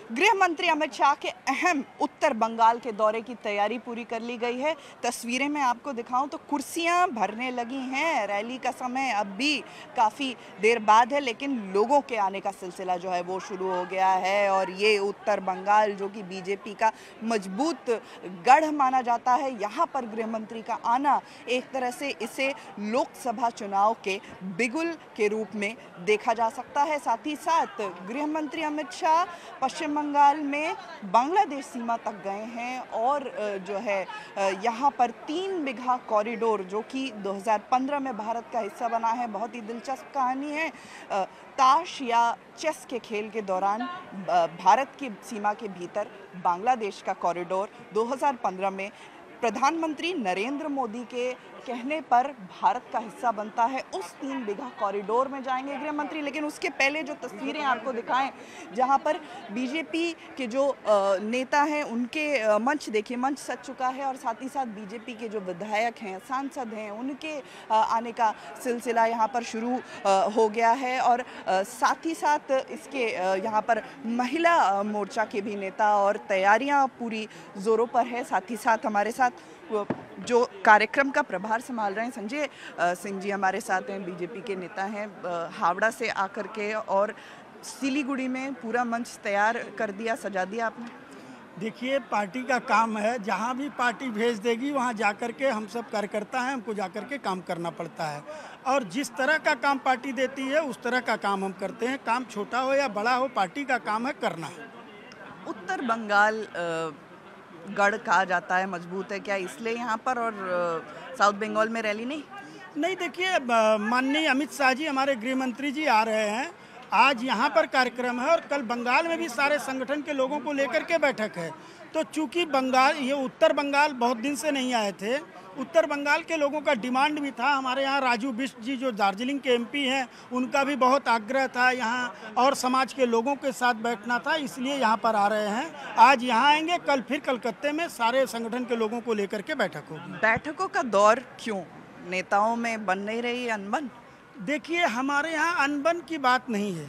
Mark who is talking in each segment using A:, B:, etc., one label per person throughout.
A: गृह मंत्री अमित शाह के अहम उत्तर बंगाल के दौरे की तैयारी पूरी कर ली गई है। तस्वीरें मैं आपको दिखाऊं तो कुर्सियां भरने लगी हैं। रैली का समय अब भी काफ़ी देर बाद है, लेकिन लोगों के आने का सिलसिला जो है वो शुरू हो गया है। और ये उत्तर बंगाल जो कि बीजेपी का मजबूत गढ़ माना जाता है, यहाँ पर गृह मंत्री का आना एक तरह से इसे लोकसभा चुनाव के बिगुल के रूप में देखा जा सकता है। साथ ही साथ गृह मंत्री अमित शाह पश्चिम बंगाल में बांग्लादेश सीमा तक गए हैं और जो है यहाँ पर 3 बीघा कॉरिडोर जो कि 2015 में भारत का हिस्सा बना है। बहुत ही दिलचस्प कहानी है। ताश या चेस के खेल के दौरान भारत की सीमा के भीतर बांग्लादेश का कॉरिडोर 2015 में प्रधानमंत्री नरेंद्र मोदी के कहने पर भारत का हिस्सा बनता है। उस 3 बीघा कॉरिडोर में जाएंगे गृह मंत्री। लेकिन उसके पहले जो तस्वीरें आपको दिखाएं, जहां पर बीजेपी के जो नेता हैं उनके मंच देखिए, मंच सज चुका है। और साथ ही साथ बीजेपी के जो विधायक हैं, सांसद हैं, उनके आने का सिलसिला यहाँ पर शुरू हो गया है। और साथ ही साथ इसके यहाँ पर महिला मोर्चा के भी नेता और तैयारियाँ पूरी जोरों पर है। साथ ही साथ हमारे साथ जो कार्यक्रम का प्रभार संभाल रहे हैं संजय सिंह जी हमारे साथ हैं, बीजेपी के नेता हैं। हावड़ा से आकर के और सिलीगुड़ी में पूरा मंच तैयार कर दिया, सजा दिया आपने।
B: देखिए, पार्टी का काम है, जहाँ भी पार्टी भेज देगी वहाँ जाकर के हम सब कार्यकर्ता हैं, हमको जाकर के काम करना पड़ता है। और जिस तरह का काम पार्टी देती है उस तरह का काम हम करते हैं। काम छोटा हो या बड़ा हो, पार्टी का काम है करना है।
A: उत्तर बंगाल गढ़ कहा जाता है, मजबूत है क्या इसलिए यहाँ पर, और साउथ बंगाल में रैली नहीं?
B: देखिए, माननीय अमित शाह जी हमारे गृह मंत्री जी आ रहे हैं। आज यहाँ पर कार्यक्रम है और कल बंगाल में भी सारे संगठन के लोगों को लेकर के बैठक है। तो चूंकि बंगाल, ये उत्तर बंगाल बहुत दिन से नहीं आए थे, उत्तर बंगाल के लोगों का डिमांड भी था। हमारे यहाँ राजू बिष्ट जी जो दार्जिलिंग के एमपी हैं, उनका भी बहुत आग्रह था यहाँ और समाज के लोगों के साथ बैठना था, इसलिए यहाँ पर आ रहे हैं। आज यहाँ आएंगे, कल फिर कलकत्ते में सारे संगठन के लोगों को लेकर के बैठक होगी।
A: बैठकों का दौर क्यों? नेताओं में बन नहीं रही अनबन?
B: देखिए, हमारे यहाँ अनबन की बात नहीं है।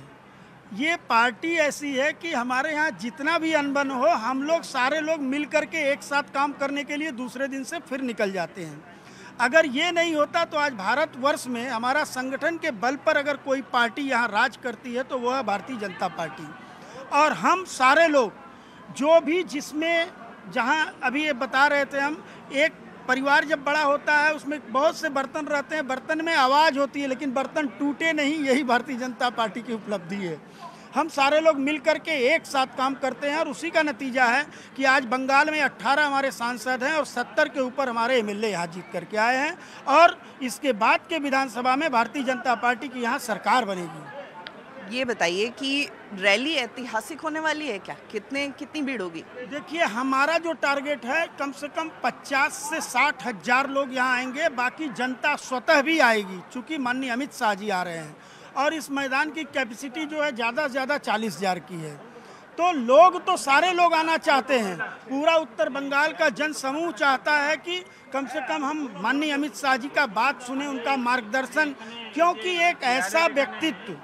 B: ये पार्टी ऐसी है कि हमारे यहाँ जितना भी अनबन हो, हम लोग सारे लोग मिल करके एक साथ काम करने के लिए दूसरे दिन से फिर निकल जाते हैं। अगर ये नहीं होता तो आज भारतवर्ष में हमारा संगठन के बल पर अगर कोई पार्टी यहाँ राज करती है तो वह है भारतीय जनता पार्टी। और हम सारे लोग जो भी, जिसमें जहाँ अभी ये बता रहे थे हम, एक परिवार जब बड़ा होता है उसमें बहुत से बर्तन रहते हैं, बर्तन में आवाज़ होती है लेकिन बर्तन टूटे नहीं, यही भारतीय जनता पार्टी की उपलब्धि है। हम सारे लोग मिल करके एक साथ काम करते हैं और उसी का नतीजा है कि आज बंगाल में 18 हमारे सांसद हैं और 70 के ऊपर हमारे एमएलए यहाँ जीत करके आए हैं। और इसके बाद के विधानसभा में भारतीय जनता पार्टी की यहाँ सरकार बनेगी।
A: ये बताइए कि रैली ऐतिहासिक होने वाली है क्या? कितनी भीड़ होगी?
B: देखिए, हमारा जो टारगेट है कम से कम 50 से 60 हज़ार लोग यहाँ आएंगे। बाकी जनता स्वतः भी आएगी, चूँकि माननीय अमित शाह जी आ रहे हैं। और इस मैदान की कैपेसिटी जो है ज़्यादा से ज़्यादा 40,000 की है। तो लोग तो सारे लोग आना चाहते हैं। पूरा उत्तर बंगाल का जन समूह चाहता है कि कम से कम हम माननीय अमित शाह जी का बात सुने, उनका मार्गदर्शन। क्योंकि एक ऐसा व्यक्तित्व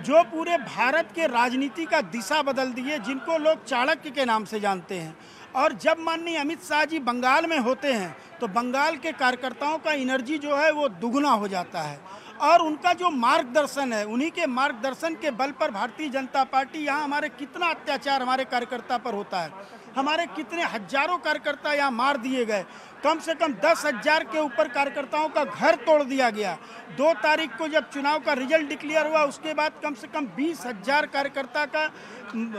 B: जो पूरे भारत के राजनीति का दिशा बदल दिए, जिनको लोग चाणक्य के नाम से जानते हैं। और जब माननीय अमित शाह जी बंगाल में होते हैं तो बंगाल के कार्यकर्ताओं का एनर्जी जो है वो दुगना हो जाता है। और उनका जो मार्गदर्शन है, उन्हीं के मार्गदर्शन के बल पर भारतीय जनता पार्टी, यहाँ हमारे कितना अत्याचार हमारे कार्यकर्ता पर होता है, हमारे कितने हजारों कार्यकर्ता यहाँ मार दिए गए। कम से कम 10,000 के ऊपर कार्यकर्ताओं का घर तोड़ दिया गया। 2 तारीख को जब चुनाव का रिजल्ट डिक्लेयर हुआ, उसके बाद कम से कम 20,000 कार्यकर्ता का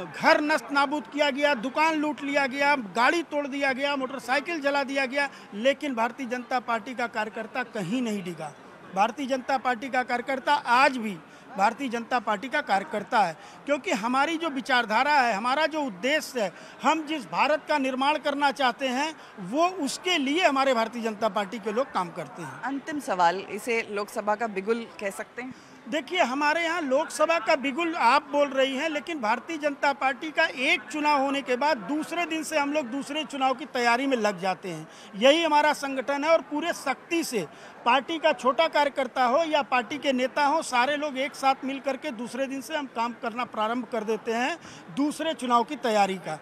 B: घर नष्ट नाबूद किया गया, दुकान लूट लिया गया, गाड़ी तोड़ दिया गया, मोटरसाइकिल जला दिया गया। लेकिन भारतीय जनता पार्टी का कार्यकर्ता कहीं नहीं डिगा। भारतीय जनता पार्टी का कार्यकर्ता आज भी भारतीय जनता पार्टी का कार्यकर्ता है, क्योंकि हमारी जो विचारधारा है, हमारा जो उद्देश्य है, हम जिस भारत का निर्माण करना चाहते हैं वो, उसके लिए हमारे भारतीय जनता पार्टी के लोग काम करते हैं।
A: अंतिम सवाल, इसे लोकसभा का बिगुल कह सकते हैं?
B: देखिए, हमारे यहाँ लोकसभा का बिगुल आप बोल रही हैं, लेकिन भारतीय जनता पार्टी का एक चुनाव होने के बाद दूसरे दिन से हम लोग दूसरे चुनाव की तैयारी में लग जाते हैं। यही हमारा संगठन है और पूरे सख्ती से पार्टी का छोटा कार्यकर्ता हो या पार्टी के नेता हो, सारे लोग एक साथ मिल करके दूसरे दिन से हम काम करना प्रारंभ कर देते हैं दूसरे चुनाव की तैयारी का।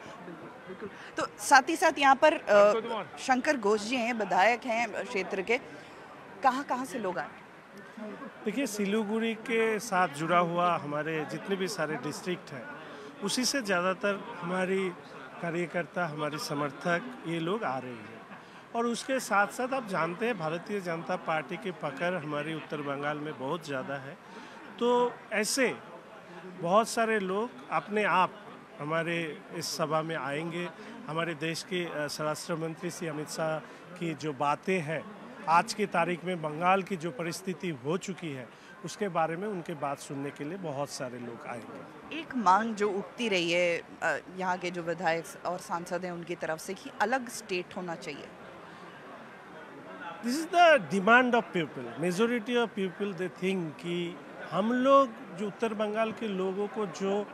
A: तो साथ ही साथ यहाँ पर शंकर घोष जी हैं, विधायक हैं क्षेत्र के, कहाँ से लोग आए?
C: देखिए, सिलीगुड़ी के साथ जुड़ा हुआ हमारे जितने भी सारे डिस्ट्रिक्ट हैं, उसी से ज़्यादातर हमारी कार्यकर्ता, हमारे समर्थक ये लोग आ रहे हैं। और उसके साथ साथ आप जानते हैं भारतीय जनता पार्टी की पकड़ हमारे उत्तर बंगाल में बहुत ज़्यादा है। तो ऐसे बहुत सारे लोग अपने आप हमारे इस सभा में आएंगे। हमारे देश के स्वराष्ट्र मंत्री श्री अमित शाह की जो बातें हैं, आज की तारीख में बंगाल की जो परिस्थिति हो चुकी है, उसके बारे में उनके बात सुनने के लिए बहुत सारे लोग आएंगे।
A: एक मांग जो उठती रही है यहाँ के जो विधायक और सांसद हैं उनकी तरफ से कि अलग स्टेट होना चाहिए।
C: This is the demand of people. Majority of people they think कि हम लोग जो उत्तर बंगाल के लोगों को जो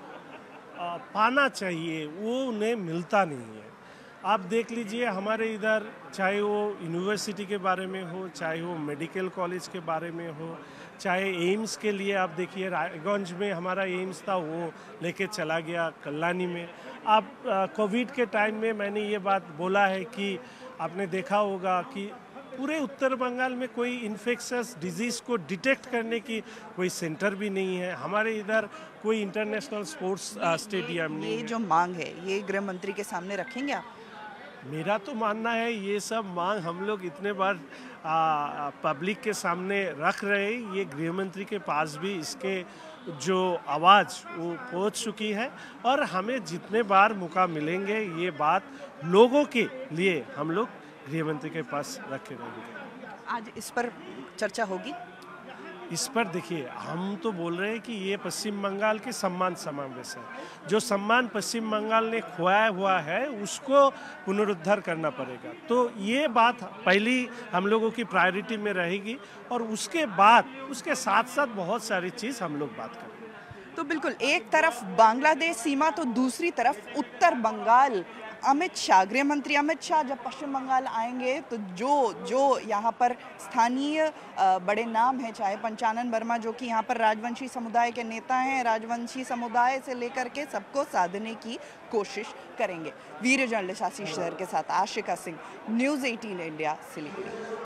C: पाना चाहिए वो उन्हें मिलता नहीं है। आप देख लीजिए, हमारे इधर चाहे वो यूनिवर्सिटी के बारे में हो, चाहे वो मेडिकल कॉलेज के बारे में हो, चाहे एम्स के लिए आप देखिए रायगंज में हमारा एम्स था, वो लेके चला गया कल्याणी में। आप कोविड के टाइम में मैंने ये बात बोला है कि आपने देखा होगा कि पूरे उत्तर बंगाल में कोई इन्फेक्शस डिजीज़ को डिटेक्ट करने की कोई सेंटर भी नहीं है। हमारे इधर कोई इंटरनेशनल स्पोर्ट्स स्टेडियम नहीं है।
A: ये जो मांग है ये गृह मंत्री के सामने रखेंगे आप?
C: मेरा तो मानना है ये सब मांग हम लोग इतने बार पब्लिक के सामने रख रहे हैं, ये गृह मंत्री के पास भी इसके जो आवाज़ वो पहुंच चुकी है। और हमें जितने बार मौका मिलेंगे ये बात लोगों के लिए हम लोग गृह मंत्री के पास रखे रहेंगे।
A: आज इस पर चर्चा होगी?
C: इस पर देखिए, हम तो बोल रहे हैं कि ये पश्चिम बंगाल के सम्मान समावेश है। जो सम्मान पश्चिम बंगाल ने खोया हुआ है उसको पुनरुद्धार करना पड़ेगा। तो ये बात पहली हम लोगों की प्रायोरिटी में रहेगी और उसके बाद उसके साथ साथ बहुत सारी चीज़ हम लोग बात करेंगे।
A: तो बिल्कुल, एक तरफ बांग्लादेश सीमा तो दूसरी तरफ उत्तर बंगाल। अमित शाह, गृह मंत्री अमित शाह जब पश्चिम बंगाल आएंगे तो जो यहाँ पर स्थानीय बड़े नाम हैं, चाहे पंचानन वर्मा जो कि यहाँ पर राजवंशी समुदाय के नेता हैं, राजवंशी समुदाय से लेकर के सबको साधने की कोशिश करेंगे। वीडियो जर्नलिस्ट आशीष सर के साथ आशिका सिंह, न्यूज़ 18 इंडिया, सिलीगुड़ी।